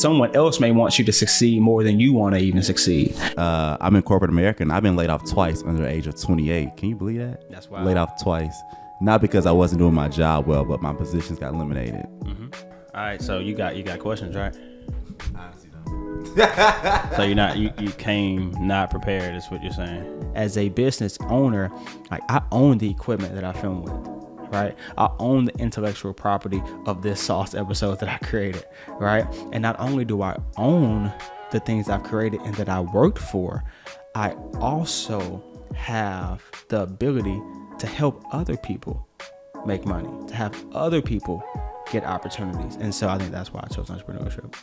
someone else may want you to succeed more than you want to even succeed. I'm in corporate America, and I've been laid off twice under the age of 28. Can you believe that? That's wild. Laid off twice. Not because I wasn't doing my job well, but my positions got eliminated. Mm-hmm. All right, so you got questions, right? Honestly, no. So you came not prepared, is what you're saying. As a business owner, like, I own the equipment that I film with, right? I own the intellectual property of this SOSS episode that I created, right? And not only do I own the things I've created and that I worked for, I also have the ability to help other people make money, to have other people get opportunities. And so I think that's why I chose entrepreneurship.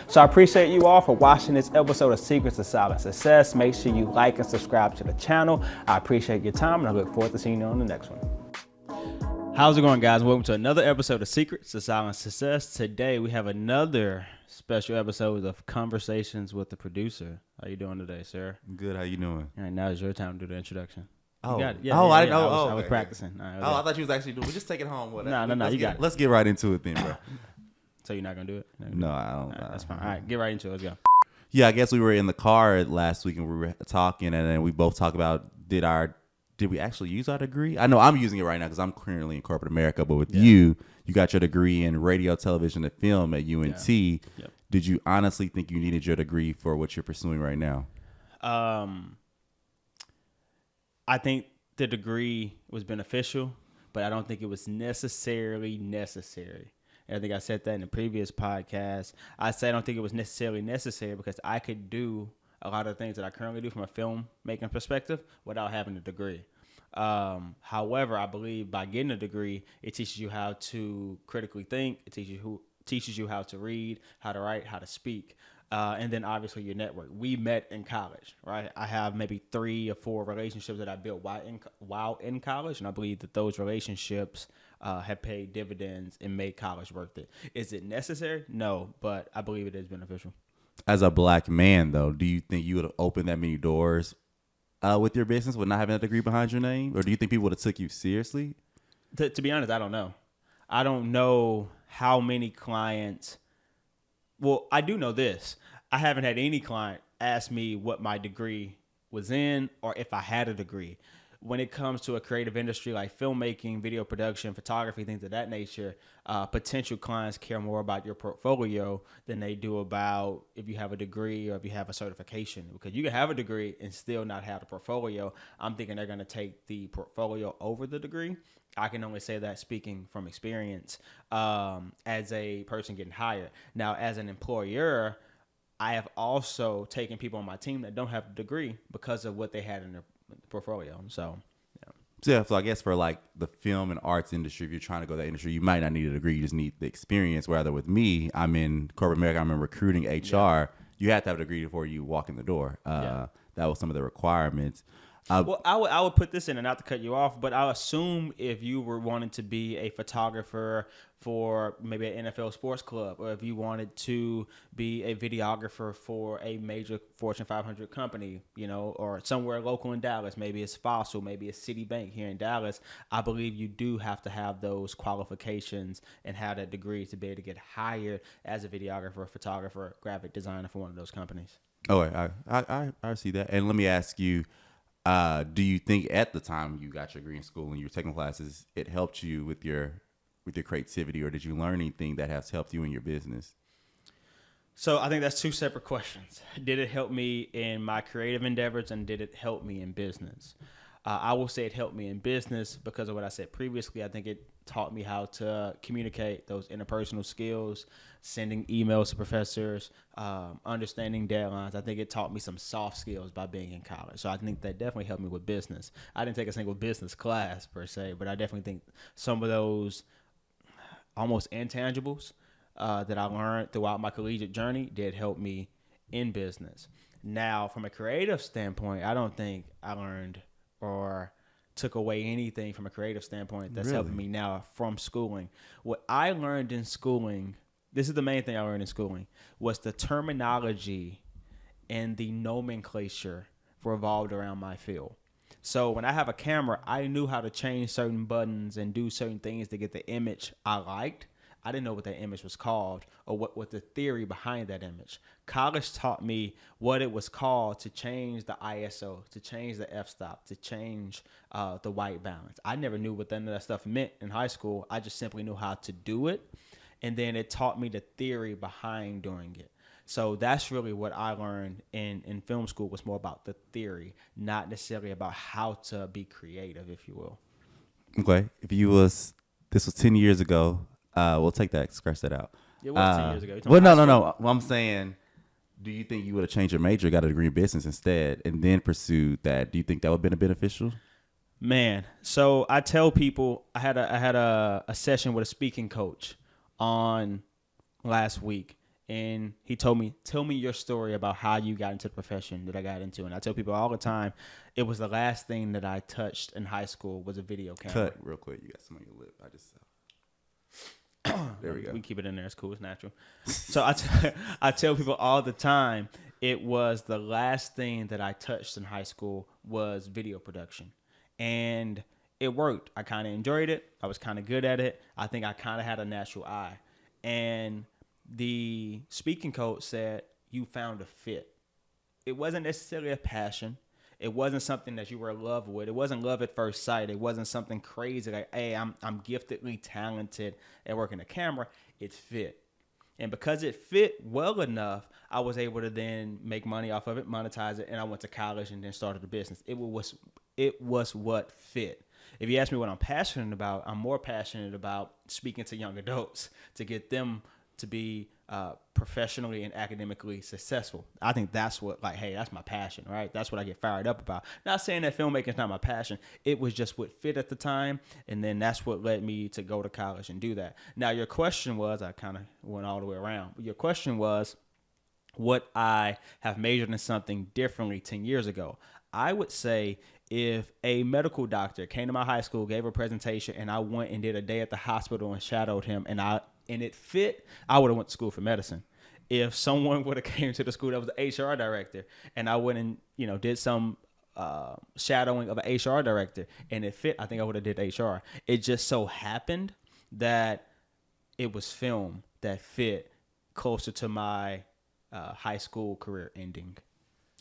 So I appreciate you all for watching this episode of Secrets of Silent Success. Make sure you like and subscribe to the channel. I appreciate your time, and I look forward to seeing you on the next one. How's it going, guys? Welcome to another episode of Secrets of Silent Success. Today we have another special episode of Conversations with the Producer. How you doing today, sir? Good. How you doing? All right, now it's your time to do the introduction. Oh, I didn't know. I was practicing. Right, I thought you was actually doing. We just take it home. No, you got it. Let's get right into it then, bro. So you're not gonna do it? No, I don't. Right, that's fine. All right, get right into it. Let's go. Yeah, I guess we were in the car last week and we were talking, and then we both talked about did we actually use our degree? I know I'm using it right now because I'm currently in corporate America, but with you got your degree in radio, television, and film at UNT. Yeah. Yep. Did you honestly think you needed your degree for what you're pursuing right now? I think the degree was beneficial, but I don't think it was necessarily necessary. And I think I said that in the previous podcast. I said I don't think it was necessarily necessary because I could do a lot of things that I currently do from a filmmaking perspective without having a degree. However, I believe by getting a degree, it teaches you how to critically think. It teaches you how to read, how to write, how to speak. And then obviously your network. We met in college, right? I have maybe 3 or 4 relationships that I built while in college. And I believe that those relationships have paid dividends and made college worth it. Is it necessary? No, but I believe it is beneficial. As a black man, though, do you think you would have opened that many doors with your business with not having a degree behind your name? Or do you think people would have took you seriously? To be honest, I don't know. I don't know how many clients. Well, I do know this. I haven't had any client ask me what my degree was in or if I had a degree. When it comes to a creative industry like filmmaking, video production, photography, things of that nature, potential clients care more about your portfolio than they do about if you have a degree or if you have a certification. Because you can have a degree and still not have a portfolio. I'm thinking they're going to take the portfolio over the degree. I can only say that speaking from experience as a person getting hired. Now, as an employer, I have also taken people on my team that don't have a degree because of what they had in their portfolio. So I guess for like the film and arts industry, if you're trying to go that industry, you might not need a degree. You just need the experience. Rather with me, I'm in corporate America. I'm in recruiting, HR. Yeah. You have to have a degree before you walk in the door. That was some of the requirements. Well, I would put this in, and not to cut you off, but I assume if you were wanting to be a photographer for maybe an NFL sports club, or if you wanted to be a videographer for a major Fortune 500 company, or somewhere local in Dallas, maybe it's Fossil, maybe it's Citibank here in Dallas, I believe you do have to have those qualifications and have that degree to be able to get hired as a videographer, photographer, graphic designer for one of those companies. Oh, I see that. And let me ask you, do you think at the time you got your degree in school and you were taking classes, it helped you with your creativity, or did you learn anything that has helped you in your business? So I think that's 2 separate questions. Did it help me in my creative endeavors, and did it help me in business? I will say it helped me in business because of what I said previously. I think it taught me how to communicate, those interpersonal skills, sending emails to professors, understanding deadlines. I think it taught me some soft skills by being in college. So I think that definitely helped me with business. I didn't take a single business class per se, but I definitely think some of those almost intangibles that I learned throughout my collegiate journey did help me in business. Now, from a creative standpoint, I don't think I learned or took away anything from a creative standpoint that's helping me now from schooling. What I learned in schooling, this is the main thing I learned in schooling, was the terminology and the nomenclature revolved around my field. So when I have a camera, I knew how to change certain buttons and do certain things to get the image I liked. I didn't know what that image was called or what the theory behind that image. College taught me what it was called to change the ISO, to change the f-stop, to change the white balance. I never knew what none of that stuff meant in high school. I just simply knew how to do it. And then it taught me the theory behind doing it. So that's really what I learned in film school, was more about the theory, not necessarily about how to be creative, if you will. Okay. This was 10 years ago. We'll take that, scratch that out. It was 10 years ago. Well, no. Well, I'm saying, do you think you would have changed your major, got a degree in business instead, and then pursued that? Do you think that would have been beneficial? Man, so I tell people, I had a session with a speaking coach on last week, and he told me, tell me your story about how you got into the profession that I got into. And I tell people all the time, it was the last thing that I touched in high school was a video camera. Cut real quick. You got some on your lip. There we go. We keep it in there. It's cool. It's natural. So I tell people all the time, it was the last thing that I touched in high school was video production. And it worked. I kind of enjoyed it. I was kind of good at it. I think I kind of had a natural eye. And the speaking coach said, you found a fit. It wasn't necessarily a passion. It wasn't something that you were in love with. It wasn't love at first sight. It wasn't something crazy like, hey, I'm giftedly talented at working the camera. It fit. And because it fit well enough, I was able to then make money off of it, monetize it, and I went to college and then started a business. It was what fit. If you ask me what I'm passionate about, I'm more passionate about speaking to young adults to get them to be professionally and academically successful. I think that's what, hey, that's my passion, right? That's what I get fired up about. Not saying that filmmaking is not my passion. It was just what fit at the time, and then that's what led me to go to college and do that. Now, your question was, I kind of went all the way around. Your question was, would I have majored in something differently 10 years ago? I would say if a medical doctor came to my high school, gave a presentation, and I went and did a day at the hospital and shadowed him, and it fit, I would have went to school for medicine. If someone would have came to the school that was the HR director, and I went and did some shadowing of an HR director, and it fit, I think I would have did HR. It just so happened that it was film that fit closer to my high school career ending.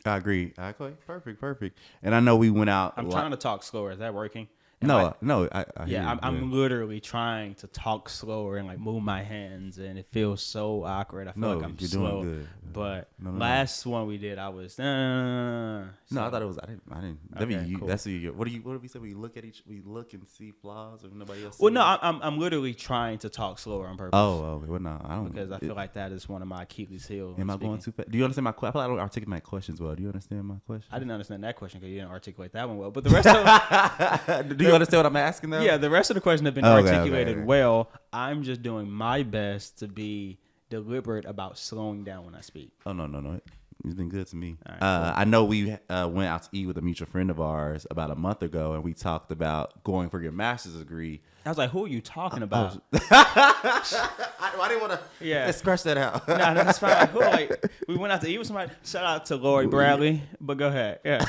I agree. Okay, perfect. And I know we went out. I'm trying to talk slower. Is that working? No. I'm literally trying to talk slower and move my hands, and it feels so awkward. I feel like I'm slow. Doing good. But last one we did, I was. No, I thought it was. I didn't. Okay, cool. That's what do we say? We look and see flaws if nobody else. Well, no, I'm literally trying to talk slower on purpose. Oh, okay. Well, no, I don't. Because I feel like that is one of my Achilles' heels. Am I going too fast? Do you understand my question? I feel like I don't articulate my questions well. Do you understand my question? I didn't understand that question because you didn't articulate that one well. But the rest of Do you understand what I'm asking though? Yeah, the rest of the question have been articulated well. I'm just doing my best to be deliberate about slowing down when I speak. Oh, no. It's been good to me. Right, cool. I know we went out to eat with a mutual friend of ours about a month ago, and we talked about going for your master's degree. I was like, who are you talking about? I didn't want to scratch that out. No, that's fine. We went out to eat with somebody. Shout out to Lori Bradley, but go ahead. Yeah.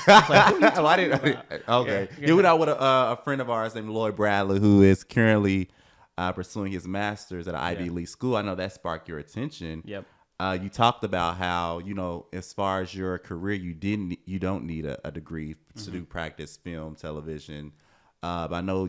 Okay. Yeah, we went out with a friend of ours named Lloyd Bradley, who is currently pursuing his master's at an Ivy League school. I know that sparked your attention. Yep. You talked about how, as far as your career, you don't need a degree to do practice film, television. But I know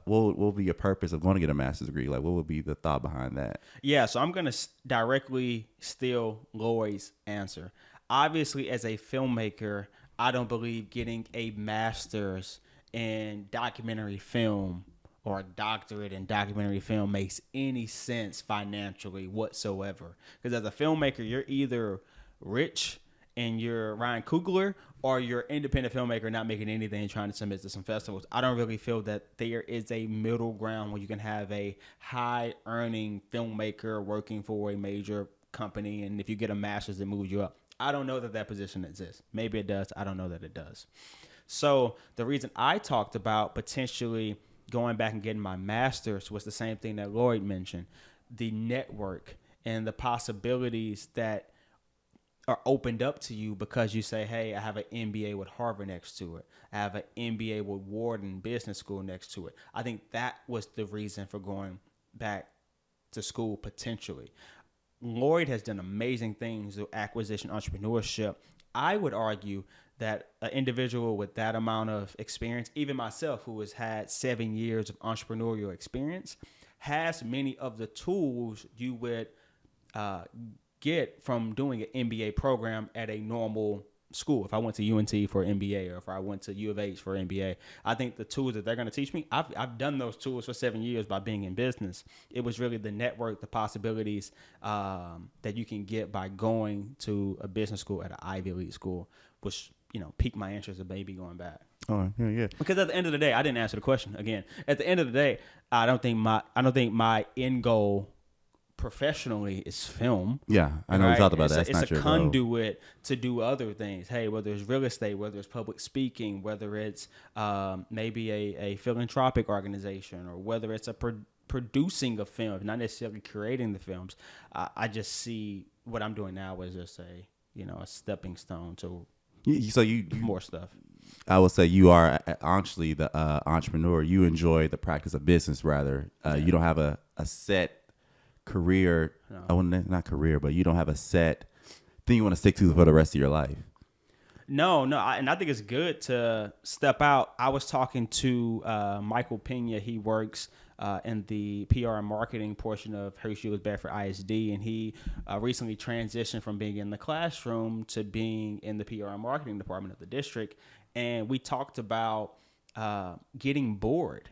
what will be your purpose of going to get a master's degree? What would be the thought behind that? Yeah, so I'm going to directly steal Lloyd's answer. Obviously, as a filmmaker, I don't believe getting a master's in documentary film or a doctorate in documentary film makes any sense financially whatsoever. Because as a filmmaker, you're either rich and you're Ryan Coogler, or you're an independent filmmaker not making anything and trying to submit to some festivals. I don't really feel that there is a middle ground where you can have a high-earning filmmaker working for a major company, and if you get a master's, it moves you up. I don't know that position exists. Maybe it does. I don't know that it does. So the reason I talked about potentially going back and getting my master's was the same thing that Lloyd mentioned, the network and the possibilities that are opened up to you because you say, hey, I have an MBA with Harvard next to it. I have an MBA with Wharton Business School next to it. I think that was the reason for going back to school potentially. Lloyd has done amazing things with acquisition entrepreneurship. I would argue that an individual with that amount of experience, even myself, who has had 7 years of entrepreneurial experience, has many of the tools you would get from doing an MBA program at a normal school. If I went to UNT for an MBA, or if I went to U of H for an MBA, I think the tools that they're going to teach me, I've done those tools for 7 years by being in business. It was really the network, the possibilities that you can get by going to a business school at an Ivy League school, which, piqued my interest of maybe going back. Oh, yeah. Because at the end of the day, I didn't answer the question again. At the end of the day, I don't think my end goal professionally is film. Yeah, I know we talked about that. It's a conduit to do other things. Hey, whether it's real estate, whether it's public speaking, whether it's maybe a philanthropic organization, or whether it's producing a film, not necessarily creating the films. I just see what I'm doing now as just a stepping stone to more stuff. I would say you are actually the entrepreneur. You enjoy the practice of business rather. You don't have a set career. No. Not career, but you don't have a set thing you want to stick to for the rest of your life. No, and I think it's good to step out. I was talking to Michael Pena. He works in the PR and marketing portion of Hershey Bedford ISD, and he recently transitioned from being in the classroom to being in the PR and marketing department of the district. And we talked about getting bored.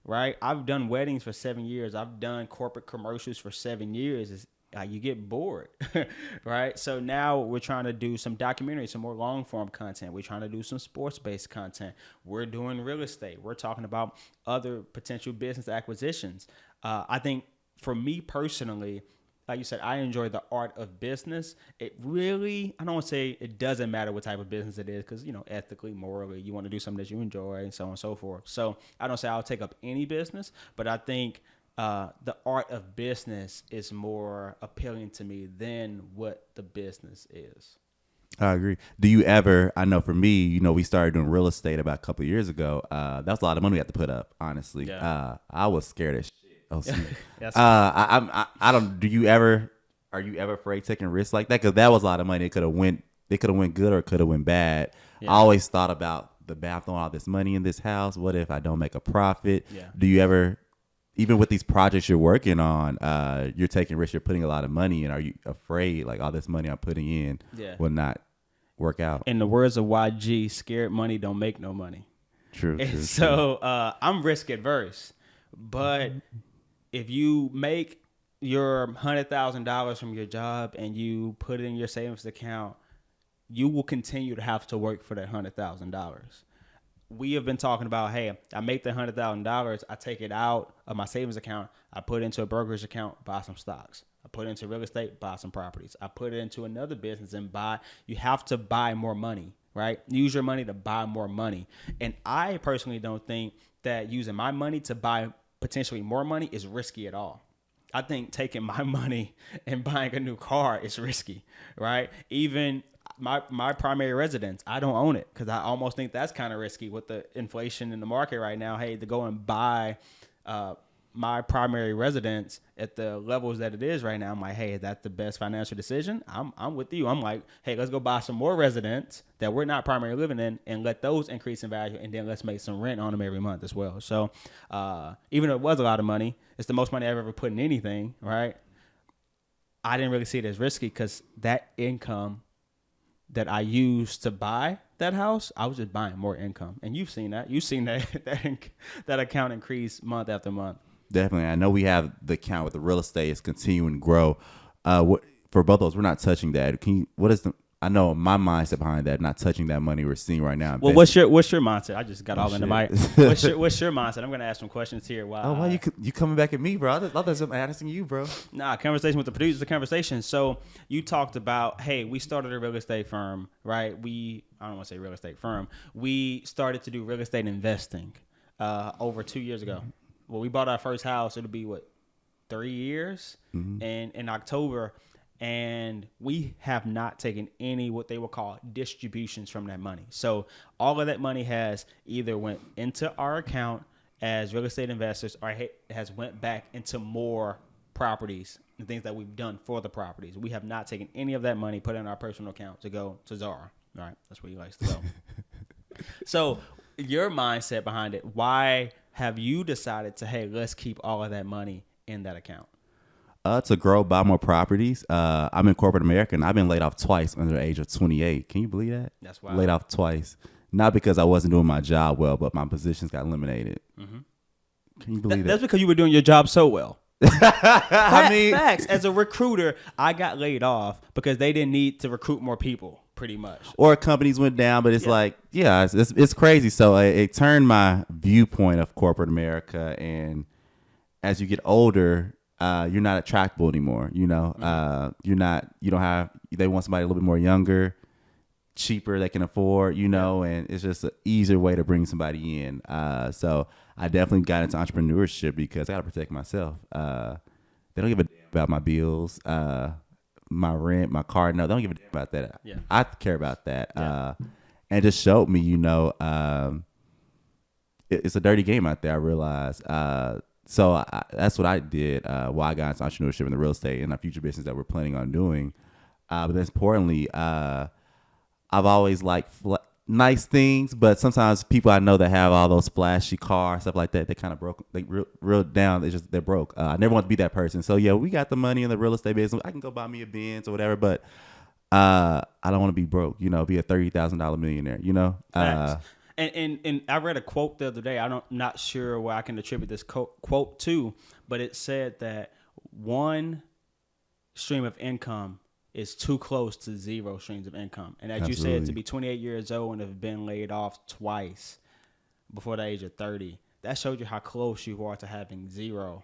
Right, I've done weddings for 7 years. I've done corporate commercials for 7 years. You get bored, right? So now we're trying to do some documentaries, some more long form content. We're trying to do some sports based content. We're doing real estate. We're talking about other potential business acquisitions. I think for me personally, like you said, I enjoy the art of business. It really, I don't want to say it doesn't matter what type of business it is, because, ethically, morally, you want to do something that you enjoy, and so on and so forth. So I don't say I'll take up any business, but I think the art of business is more appealing to me than what the business is. I agree. Do you ever, I know for me, we started doing real estate about a couple of years ago. That was a lot of money we had to put up, honestly. Yeah. I was scared as shit. Oh, I don't. Are you ever afraid taking risks like that? Because that was a lot of money. It could have went good, or it could have went bad. Yeah. I always thought about the bad, throwing all this money in this house. What if I don't make a profit? Yeah. Do you ever, even with these projects you're working on, you're taking risks, you're putting a lot of money in? Are you afraid like all this money I'm putting in will not work out? In the words of YG, scared money don't make no money. True. So I'm risk adverse, but if you make your $100,000 from your job and you put it in your savings account, you will continue to have to work for that $100,000. We have been talking about, hey, I make the $100,000, I take it out of my savings account, I put it into a brokerage account, buy some stocks. I put it into real estate, buy some properties. I put it into another business and you have to buy more money, right? Use your money to buy more money. And I personally don't think that using my money to buy potentially more money is risky at all. I think taking my money and buying a new car is risky, right? Even my primary residence, I don't own it because I almost think that's kind of risky with the inflation in the market right now. Hey, to go and buy my primary residence at the levels that it is right now, I'm like, hey, is that the best financial decision? I'm with you. I'm like, hey, let's go buy some more residents that we're not primarily living in and let those increase in value, and then let's make some rent on them every month as well. So even though it was a lot of money, it's the most money I've ever put in anything, right? I didn't really see it as risky because that income that I used to buy that house, I was just buying more income. And you've seen that. You've seen that account increase month after month. Definitely. I know we have the account with the real estate is continuing to grow. For both of us, we're not touching that. I know my mindset behind that, not touching that money we're seeing right now. Well, what's your mindset? I just got all in the mic. What's your mindset? I'm going to ask some questions here. Why you coming back at me, bro? I thought I'm asking you, bro. Nah, conversation with the producer is a conversation. So you talked about, hey, we started a real estate firm, right? I don't want to say real estate firm. We started to do real estate investing over 2 years ago. Well, we bought our first house. It'll be 3 years? Mm-hmm. And in October. and we have not taken any what they will call distributions from that money. So all of that money has either went into our account as real estate investors or has went back into more properties and things that we've done for the properties. We have not taken any of that money, put it in our personal account to go to Zara. All right, that's where he likes to go. So your mindset behind it, why have you decided to, hey, let's keep all of that money in that account? To grow, buy more properties. I'm in corporate America, and I've been laid off twice under the age of 28. Can you believe that? That's wild. Laid off twice. Not because I wasn't doing my job well, but my positions got eliminated. Mm-hmm. Can you believe that? That's because you were doing your job so well. Facts. As a recruiter, I got laid off because they didn't need to recruit more people, pretty much. Or companies went down, but it's it's crazy. So it turned my viewpoint of corporate America, and as you get older, you're not attractable anymore. You know, they want somebody a little bit more younger, cheaper, they can afford, and it's just an easier way to bring somebody in. So I definitely got into entrepreneurship because I got to protect myself. They don't give a damn about my bills, my rent, my car. No, they don't give a damn about that. Yeah. I care about that. And it just showed me, it's a dirty game out there, I realized. So that's what I did while I got into entrepreneurship in the real estate and our future business that we're planning on doing. But that's importantly, I've always liked nice things, but sometimes people I know that have all those flashy cars, stuff like that, they kind of broke, they real down. They're broke. I never want to be that person. So yeah, we got the money in the real estate business. I can go buy me a Benz or whatever, but I don't want to be broke. Be a $30,000 millionaire. And I read a quote the other day. I'm not sure where I can attribute this quote to, but it said that one stream of income is too close to zero streams of income. And as Absolutely. you said, to be 28 years old and have been laid off twice before the age of 30, that showed you how close you are to having zero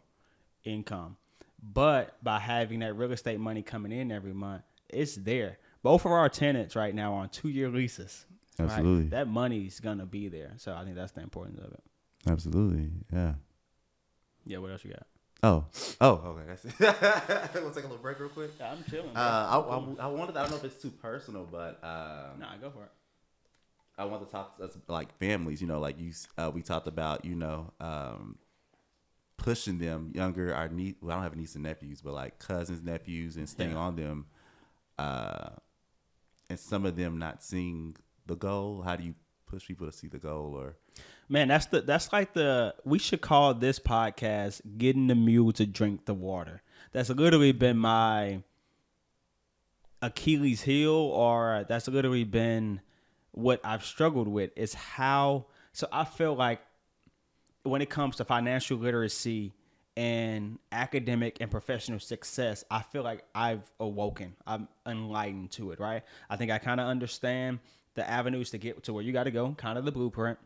income. But by having that real estate money coming in every month, it's there. Both of our tenants right now are on 2-year leases. Absolutely. Right? That money's going to be there. So I think that's the importance of it. Absolutely. Yeah. Yeah, what else you got? Oh, okay. That's it. We'll take a little break real quick. Yeah, I'm chilling. I wanted. I don't know if it's too personal, but Nah, go for it. I want to talk to us like families. We talked about pushing them younger. I don't have nieces and nephews, but like cousins, nephews, and staying on them. And some of them not seeing the goal. How do you push people to see the goal? Or man, that's like we should call this podcast "Getting the Mule to Drink the Water." That's literally been my Achilles heel, or that's literally been what I've struggled with. Is how. So I feel like when it comes to financial literacy and academic and professional success, I feel like I've awoken. I'm enlightened to it, right? I think I kind of understand the avenues to get to where you got to go, kind of the blueprint.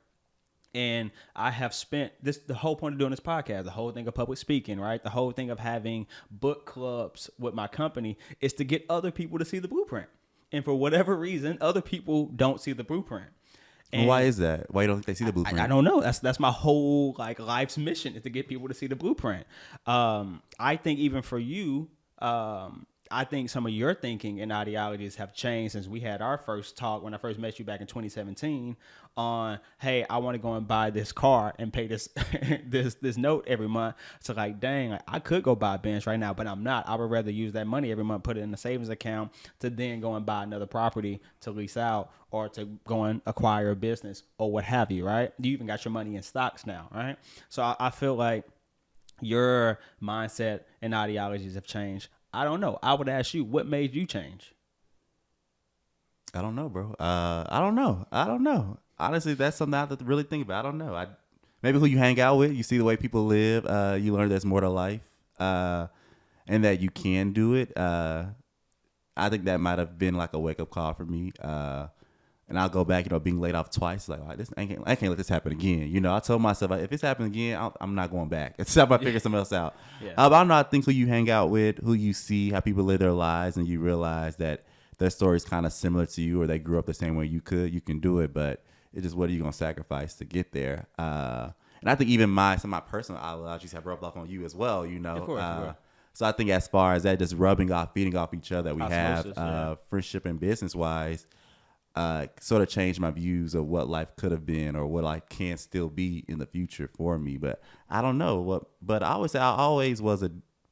And I have spent the whole point of doing this podcast, the whole thing of public speaking, right? The whole thing of having book clubs with my company is to get other people to see the blueprint. And for whatever reason, other people don't see the blueprint. And why is that? Why don't think they see the blueprint? I don't know. That's my whole life's mission, is to get people to see the blueprint. I think even for you, I think some of your thinking and ideologies have changed since we had our first talk when I first met you back in 2017 on, hey, I want to go and buy this car and pay this this note every month. So dang, I could go buy a Benz right now, but I'm not. I would rather use that money every month, put it in a savings account to then go and buy another property to lease out or to go and acquire a business or what have you, right? You even got your money in stocks now, right? So I feel like your mindset and ideologies have changed. I don't know. I would ask you, what made you change? I don't know, bro. I don't know. Honestly, that's something I have to really think about. I don't know. Maybe who you hang out with, you see the way people live, you learn there's more to life, and that you can do it. I think that might have been like a wake up call for me. And I'll go back, being laid off twice. I can't let this happen again. I told myself, if it's happening again, I'm not going back. It's time I figure something else out. Yeah. But I don't know. I think who you hang out with, who you see, how people live their lives, and you realize that their story is kind of similar to you, or they grew up the same way you can do it. But it's just, what are you going to sacrifice to get there? And I think even some of my personal ideologies have rubbed off on you as well. Of course, So I think as far as that, just rubbing off, feeding off each other that we Osmosis, have, friendship and business wise, sort of changed my views of what life could have been or what life can still be in the future for me. But I don't know what. But I always say I always was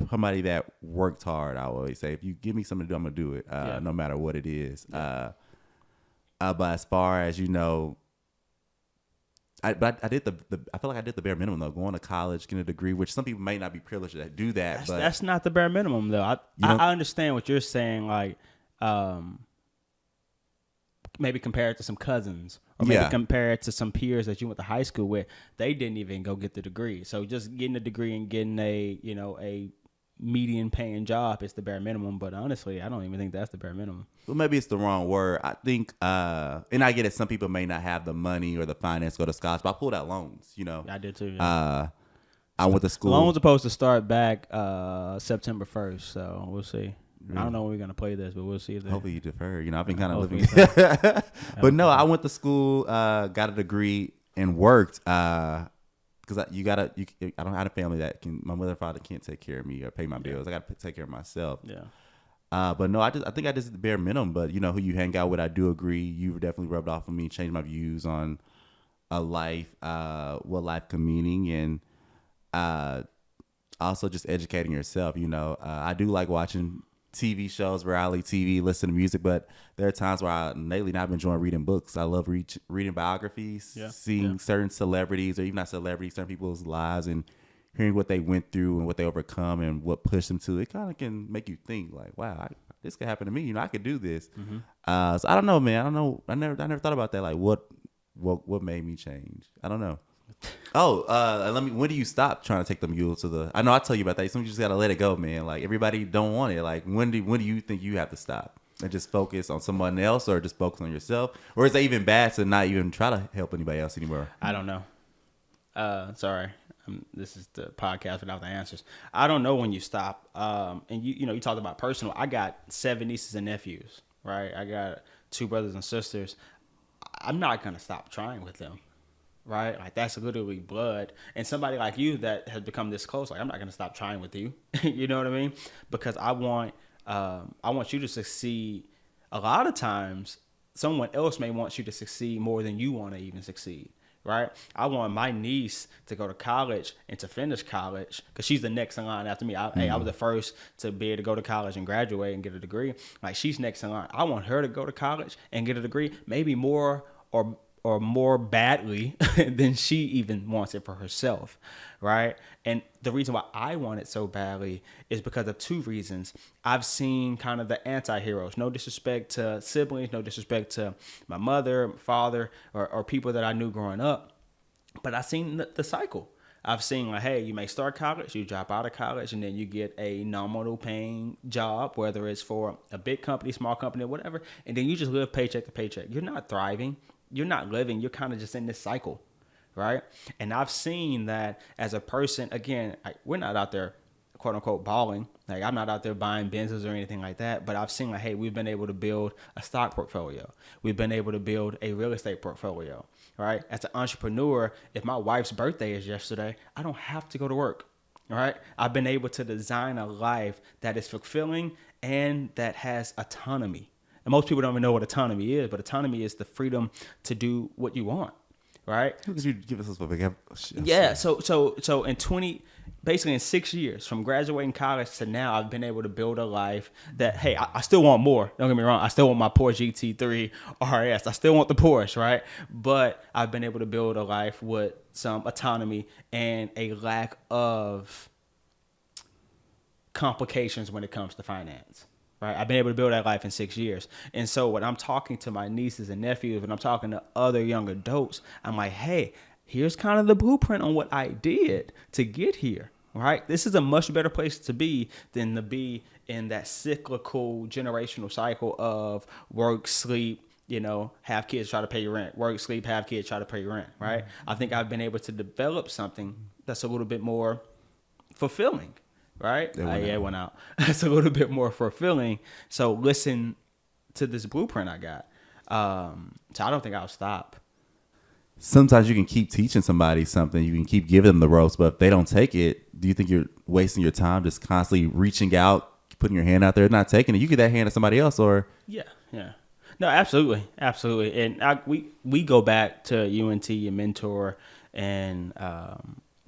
somebody that worked hard. I always say if you give me something to do, I'm gonna do it, no matter what it is. Yeah. But as far as I did I feel like I did the bare minimum though, going to college, getting a degree, which some people may not be privileged to do that. That's not the bare minimum though. I understand what you're saying, like maybe compare it to some cousins or maybe compare it to some peers that you went to high school with. They didn't even go get the degree. So just getting a degree and getting a median paying job is the bare minimum. But honestly, I don't even think that's the bare minimum. Well, maybe it's the wrong word. I think, and I get it, some people may not have the money or the finance to go to scholarship, but I pulled out loans, I did too. Yeah. I went to school. Loans supposed to start back September 1st, so we'll see. Really? I don't know when we're going to play this, but we'll see. Hopefully you defer. I've been kind of living. But no, I went to school, got a degree, and worked. Because I don't have a family that can. My mother and father can't take care of me or pay my bills. I got to take care of myself. Yeah. But no, I think I just did the bare minimum. But who you hang out with, I do agree. You've definitely rubbed off on me, changed my views on a life, what life can meaning, and also just educating yourself. I do like watching TV shows, reality TV, listen to music, but there are times where lately I've been enjoying reading books. I love reading biographies, seeing certain celebrities, or even not celebrities, certain people's lives, and hearing what they went through and what they overcome and what pushed them to. It kind of can make you think, like, wow, this could happen to me. I could do this. Mm-hmm. So I don't know, man. I don't know. I never thought about that. Like, what made me change? I don't know. When do you stop trying to take the mule to the? I know I tell you about that. Sometimes you just gotta let it go, man. Like everybody don't want it. Like when do you think you have to stop and just focus on someone else, or just focus on yourself, or is it even bad to not even try to help anybody else anymore? I don't know. Sorry, this is the podcast without the answers. I don't know when you stop. And you talked about personal. I got 7 nieces and nephews, right? I got 2 brothers and sisters. I'm not gonna stop trying with them. Right? Like that's literally blood. And somebody like you that has become this close, like I'm not going to stop trying with you. You know what I mean? Because I want you to succeed. A lot of times someone else may want you to succeed more than you want to even succeed. Right? I want my niece to go to college and to finish college because she's the next in line after me. I was the first to be able to go to college and graduate and get a degree. Like she's next in line. I want her to go to college and get a degree, maybe more or more badly than she even wants it for herself, right? And the reason why I want it so badly is because of 2 reasons. I've seen kind of the anti-heroes. No disrespect to siblings, no disrespect to my mother, father, or people that I knew growing up, but I've seen the cycle. I've seen like, hey, you may start college, you drop out of college, and then you get a nominal paying job, whether it's for a big company, small company, or whatever, and then you just live paycheck to paycheck. You're not thriving. You're not living. You're kind of just in this cycle, right? And I've seen that as a person. Again, we're not out there, quote unquote, balling. Like I'm not out there buying Benzes or anything like that. But I've seen like, hey, we've been able to build a stock portfolio. We've been able to build a real estate portfolio, right? As an entrepreneur, if my wife's birthday is yesterday, I don't have to go to work, right? I've been able to design a life that is fulfilling and that has autonomy. And most people don't even know what autonomy is, but autonomy is the freedom to do what you want, right? Could you give us a Yeah. So basically in 6 years from graduating college to now, I've been able to build a life that, hey, I still want more. Don't get me wrong. I still want my Porsche GT3 RS. I still want the Porsche, right? But I've been able to build a life with some autonomy and a lack of complications when it comes to finance. Right, I've been able to build that life in 6 years. And so when I'm talking to my nieces and nephews, when I'm talking to other young adults, I'm like, hey, here's kind of the blueprint on what I did to get here. Right? This is a much better place to be than to be in that cyclical generational cycle of work, sleep, have kids, try to pay your rent, work, sleep, have kids, try to pay your rent. Right? I think I've been able to develop something that's a little bit more fulfilling. Right? It went out. It's a little bit more fulfilling. So listen to this blueprint I got. So I don't think I'll stop. Sometimes you can keep teaching somebody something. You can keep giving them the ropes, but if they don't take it, do you think you're wasting your time just constantly reaching out, putting your hand out there, not taking it? You give that hand to somebody else, or Yeah. No, absolutely. And we go back to UNT, your mentor, and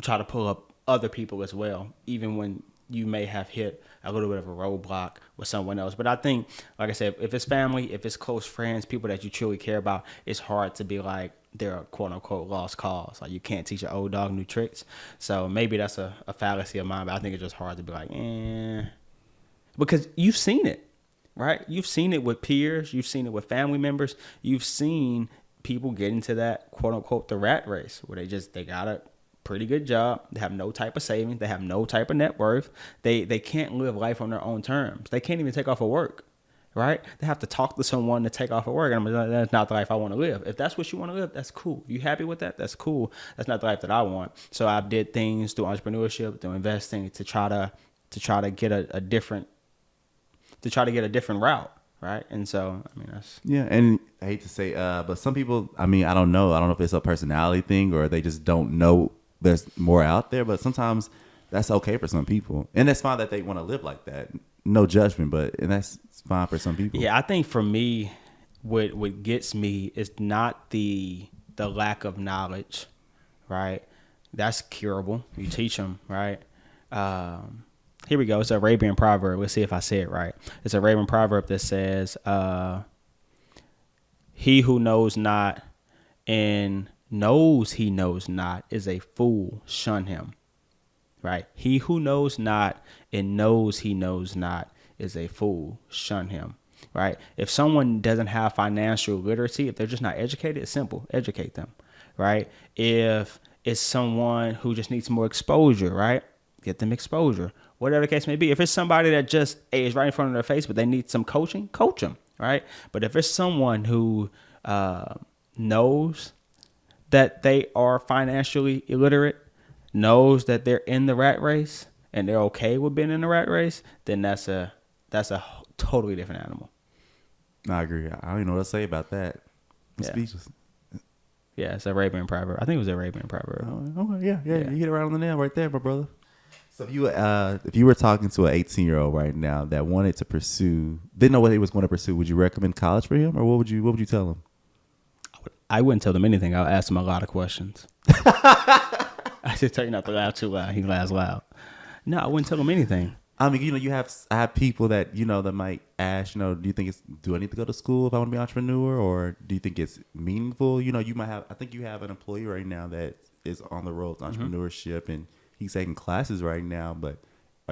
try to pull up other people as well, even when you may have hit a little bit of a roadblock with someone else. But I think, like I said, if it's family, if it's close friends, people that you truly care about, it's hard to be like they're a quote unquote lost cause. Like you can't teach an old dog new tricks. So maybe that's a fallacy of mine, but I think it's just hard to be like, because you've seen it, right? You've seen it with peers. You've seen it with family members. You've seen people get into that quote unquote the rat race where they got a pretty good job. They have no type of savings. They have no type of net worth. They can't live life on their own terms. They can't even take off of work, right? They have to talk to someone to take off of work. And I'm like, that's not the life I want to live. If that's what you want to live, that's cool. If you happy with that, that's cool. That's not the life that I want. So I did things through entrepreneurship, through investing to try to get a different route. Right. And so, I mean, that's. Yeah. And I hate to say, but some people, I mean, I don't know if it's a personality thing or they just don't know there's more out there, but sometimes that's okay for some people. And that's fine that they want to live like that. No judgment, and that's fine for some people. Yeah. I think for me, what gets me is not the lack of knowledge, right? That's curable. You teach them, right? Here we go. It's an Arabian proverb. Let's see if I say it right. It's an Arabian proverb that says, he who knows not and knows he knows not is a fool. Shun him. Right? He who knows not and knows he knows not is a fool. Shun him. Right? If someone doesn't have financial literacy, if they're just not educated, it's simple. Educate them. Right? If it's someone who just needs more exposure, right? Get them exposure. Whatever the case may be. If it's somebody that just is right in front of their face, but they need some coaching, coach them, right? But if it's someone who knows that they are financially illiterate, knows that they're in the rat race, and they're okay with being in the rat race, then that's a totally different animal. I agree. I don't even know what to say about that. I'm speechless. Yeah, it's an Arabian proverb. I think it was an Arabian proverb. Oh, yeah. You hit it right on the nail right there, my brother. So if you were talking to an 18-year-old right now that wanted to didn't know what he was going to pursue, would you recommend college for him, or what would you tell him? I wouldn't tell them anything. I'll ask them a lot of questions. I should tell you not to laugh too loud. He laughs loud. No, I wouldn't tell them anything. I mean, I have people that that might ask, do you think do I need to go to school if I want to be an entrepreneur, or do you think it's meaningful? You might have. I think you have an employee right now that is on the road to entrepreneurship, and he's taking classes right now, but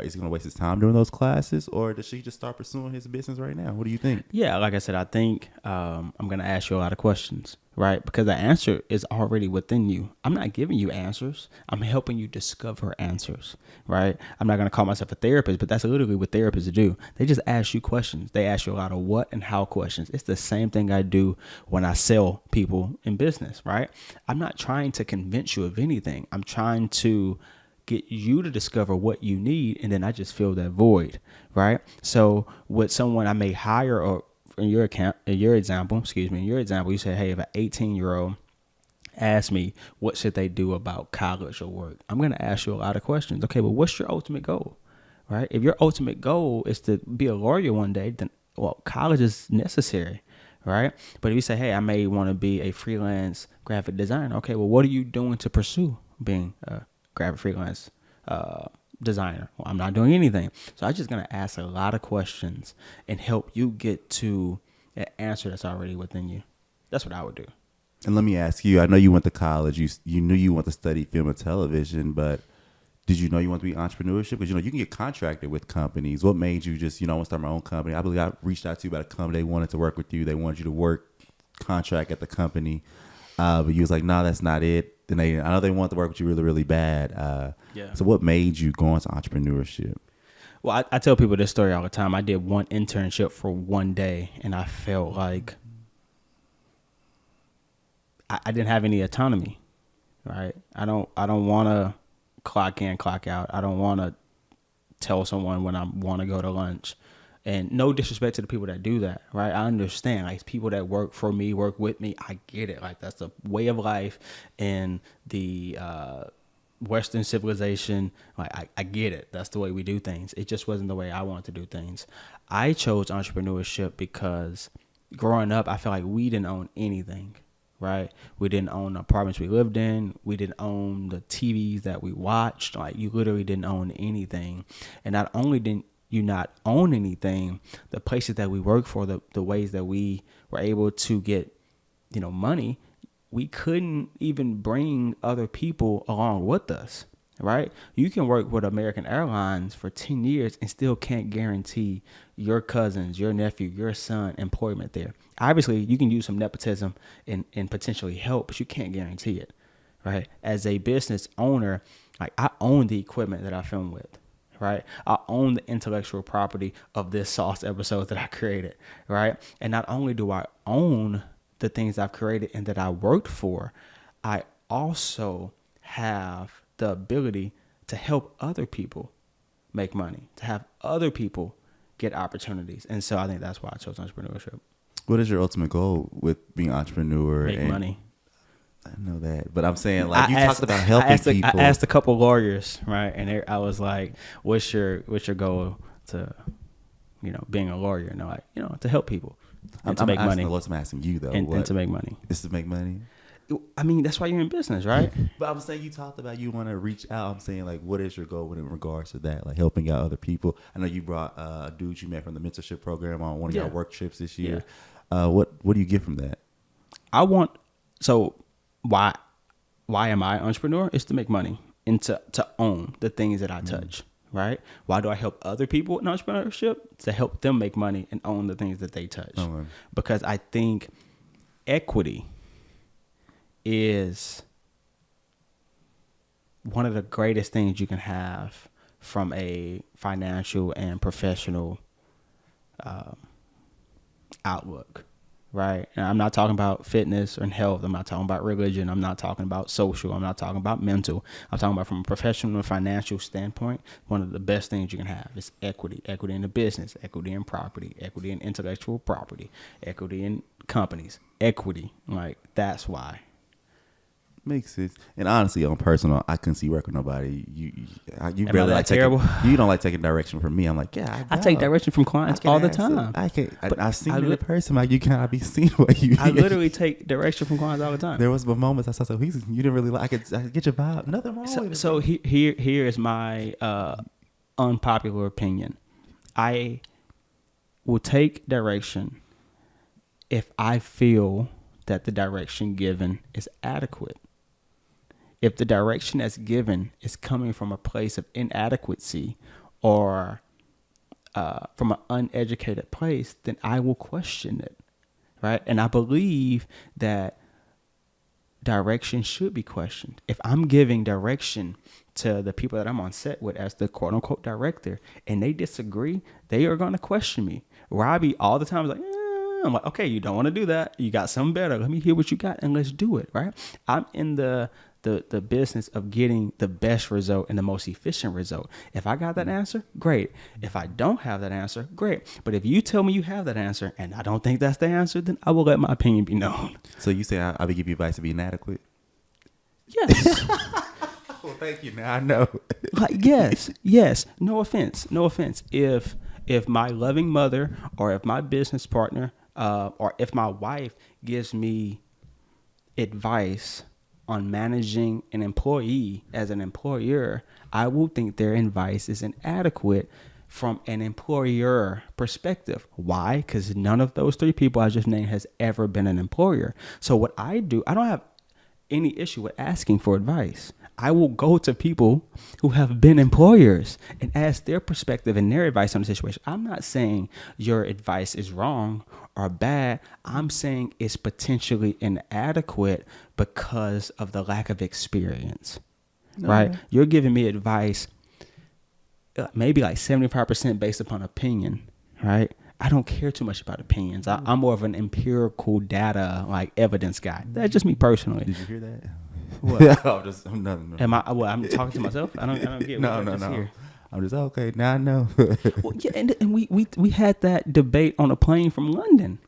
is he going to waste his time doing those classes, or does she just start pursuing his business right now? What do you think? Yeah, like I said, I think I'm going to ask you a lot of questions, right? Because the answer is already within you. I'm not giving you answers. I'm helping you discover answers, right? I'm not going to call myself a therapist, but that's literally what therapists do. They just ask you questions. They ask you a lot of what and how questions. It's the same thing I do when I sell people in business, right? I'm not trying to convince you of anything. I'm trying to get you to discover what you need, and then I just fill that void, right? So with someone I may hire, or in your example, you say, hey, if an 18-year-old asks me what should they do about college or work, I'm going to ask you a lot of questions. Okay, but what's your ultimate goal, right? If your ultimate goal is to be a lawyer one day, then college is necessary, right? But if you say, hey, I may want to be a freelance graphic designer, okay, well, what are you doing to pursue being a graphic freelance designer? Well, I'm not doing anything. So I'm just going to ask a lot of questions and help you get to an answer that's already within you. That's what I would do. And let me ask you, I know you went to college. You knew you want to study film and television, but did you know you want to be entrepreneurship? Because, you can get contracted with companies. What made you just, I want to start my own company? I believe I reached out to you about a company. They wanted to work with you. They wanted you to work contract at the company. But you was like, no, that's not it. Then I know they want to work with you really, really bad. So what made you go into entrepreneurship? Well, I tell people this story all the time. I did one internship for one day, and I felt like I didn't have any autonomy, right? I don't want to clock in, clock out. I don't want to tell someone when I want to go to lunch. And no disrespect to the people that do that, right? I understand, like, people that work for me, work with me, I get it. Like, that's the way of life and the Western civilization. Like I get it. That's the way we do things. It just wasn't the way I wanted to do things. I chose entrepreneurship because growing up, I felt like we didn't own anything, right? We didn't own the apartments we lived in. We didn't own the TVs that we watched. Like you literally didn't own anything. And not only didn't you not own anything, the places that we work for, the ways that we were able to get, money, we couldn't even bring other people along with us, right? You can work with American Airlines for 10 years and still can't guarantee your cousins, your nephew, your son employment there. Obviously, you can use some nepotism and potentially help, but you can't guarantee it, right? As a business owner, like I own the equipment that I film with, right? I own the intellectual property of this SOSS episode that I created, right? And not only do I own the things I've created and that I worked for, I also have the ability to help other people make money, to have other people get opportunities. And so I think that's why I chose entrepreneurship. What is your ultimate goal with being an entrepreneur? Make money. I know that, but I'm saying like talked about helping people. I asked a couple lawyers, right, and I was like, "What's your goal to, being a lawyer?" And they're like, to help people and to make money. I'm asking you though, and to make money. Is to make money. I mean, that's why you're in business, right? But I'm saying you talked about you want to reach out. I'm saying like, what is your goal in regards to that? Like helping out other people. I know you brought a dude you met from the mentorship program on one of your work trips this year. Yeah. What do you get from that? Why am I an entrepreneur? It's to make money and to own the things that I touch, right? Why do I help other people in entrepreneurship? To help them make money and own the things that they touch. Because I think equity is one of the greatest things you can have from a financial and professional outlook, right? And I'm not talking about fitness and health. I'm not talking about religion. I'm not talking about social. I'm not talking about mental. I'm talking about from a professional and financial standpoint, one of the best things you can have is equity. Equity in the business, equity in property, equity in intellectual property, equity in companies, equity. Like, that's why. Makes sense. And honestly, on personal, I couldn't see working with nobody. You barely like terrible. You don't like taking direction from me. I'm like, I take direction from clients all the time. I've seen it in person. Like you cannot be seen what you. I literally take direction from clients all the time. There was moments I saw you didn't really like. I could get your vibe. Nothing wrong with it. So here is my unpopular opinion. I will take direction if I feel that the direction given is adequate. If the direction that's given is coming from a place of inadequacy or from an uneducated place, then I will question it, right? And I believe that direction should be questioned. If I'm giving direction to the people that I'm on set with as the quote-unquote director and they disagree, they are going to question me. Robbie all the time is like, I'm like, okay, you don't want to do that. You got something better. Let me hear what you got and let's do it, right? I'm in the business of getting the best result and the most efficient result. If I got that answer, great. If I don't have that answer, great. But if you tell me you have that answer and I don't think that's the answer, then I will let my opinion be known. So you say I would give you advice to be inadequate? Yes. Well, thank you. Now I know. Like, yes. No offense. If my loving mother or if my business partner or if my wife gives me advice on managing an employee as an employer, I will think their advice is inadequate from an employer perspective. Why? Because none of those three people I just named has ever been an employer. So what I do, I don't have any issue with asking for advice. I will go to people who have been employers and ask their perspective and their advice on the situation. I'm not saying your advice is wrong or bad. I'm saying it's potentially inadequate because of the lack of experience, right? You're giving me advice maybe like 75% based upon opinion, right? I don't care too much about opinions. I'm more of an empirical data, like evidence guy. That's just me personally. Did you hear that? What? I'm nothing. I'm talking to myself? I don't get no. Here. I'm just okay. Now I know. Well, yeah, and we had that debate on a plane from London.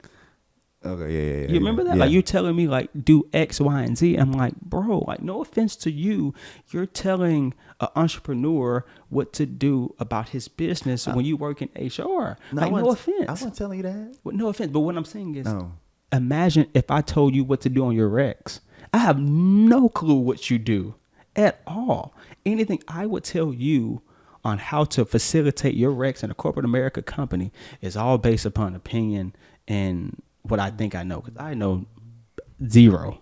Okay, yeah. You remember that? Yeah. Like, you're telling me, like, do X, Y, and Z. I'm like, bro, like, no offense to you. You're telling an entrepreneur what to do about his business when you work in HR. Like, no offense. I wasn't telling you that. Well, no offense. But what I'm saying is, No. imagine if I told you what to do on your Rex. I have no clue what you do at all. Anything I would tell you on how to facilitate your Rex in a corporate America company is all based upon opinion and what I think I know, because I know zero.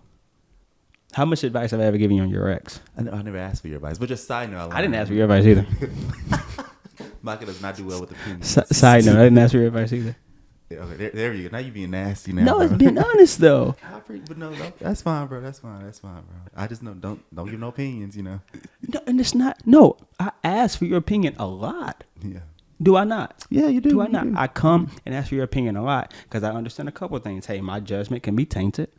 How much advice have I ever given you on your Rex? I never asked for your advice, but just side note. I didn't ask for your advice either. Micah does not do well with opinions. Side note, I didn't ask for your advice either. Yeah, okay, there you go. Now you being nasty now. No, bro. it's being honest though. But no, that's fine, bro. That's fine, bro. I just know don't give no opinions, you know. No, and it's not. No, I ask for your opinion a lot. Yeah. Do I not? Yeah, you do. Do I not? I come and ask for your opinion a lot because I understand a couple of things. Hey, my judgment can be tainted.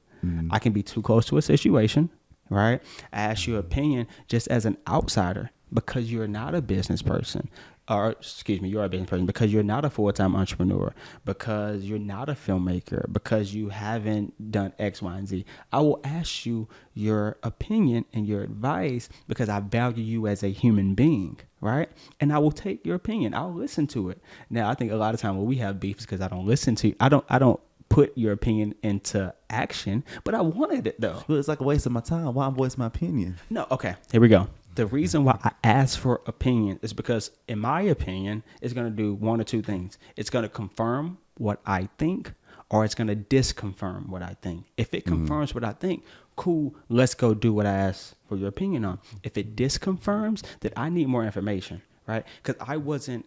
I can be too close to a situation, right? I ask your opinion just as an outsider because you're not a business person. Or, excuse me, you're a business person because you're not a full-time entrepreneur, because you're not a filmmaker, because you haven't done X, Y, and Z. I will ask you your opinion and your advice because I value you as a human being, right? And I will take your opinion. I'll listen to it. Now, I think a lot of times when we have beef is because I don't listen to you. I don't put your opinion into action, but I wanted it though. Well, it's like a waste of my time. Why I'm voicing my opinion? No, okay, here we go. The reason why I ask for opinion is because, in my opinion, it's going to do one or two things. It's going to confirm what I think, or it's going to disconfirm what I think. If it confirms what I think, cool, let's go do what I asked for your opinion on. If it disconfirms, then I need more information, right? Because I wasn't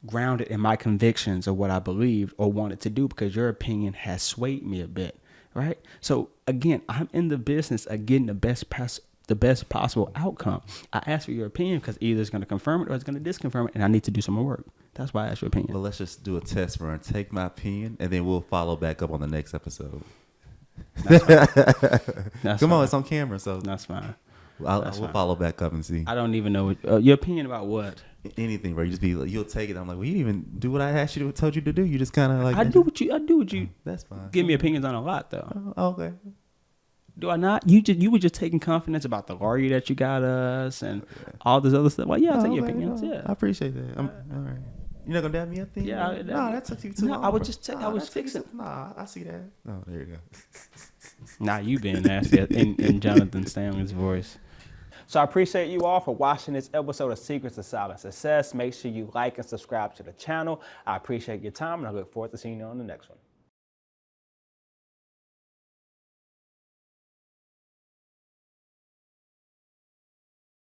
grounded in my convictions of what I believed or wanted to do because your opinion has swayed me a bit, right? So, again, I'm in the business of getting the best possible outcome. I ask for your opinion because either it's going to confirm it or it's going to disconfirm it, and I need to do some more work. That's why I ask your opinion. Well, let's just do a test run. Take my opinion, and then we'll follow back up on the next episode. That's fine. Come on, it's on camera, so that's fine. We'll follow back up and see. I don't even know your opinion about what. Anything, bro. You just be like, you'll take it. I'm like, well, you didn't even do what I asked you to told you to do. You just kind of like I do what you. That's fine. Give me opinions on a lot though. Oh, okay. Do I not? You were just taking confidence about the lawyer that you got us and all this other stuff. Well, yeah, I'll take your opinions. Yeah, I appreciate that. All right. You're not gonna dab me up then? Yeah. No, that took you too long. I was just I was fixing. Nah, I see that. Oh, there you go. Nah, you being nasty in Jonathan Stanley's voice. So I appreciate you all for watching this episode of Secrets of Silent Success. Make sure you like and subscribe to the channel. I appreciate your time, and I look forward to seeing you on the next one.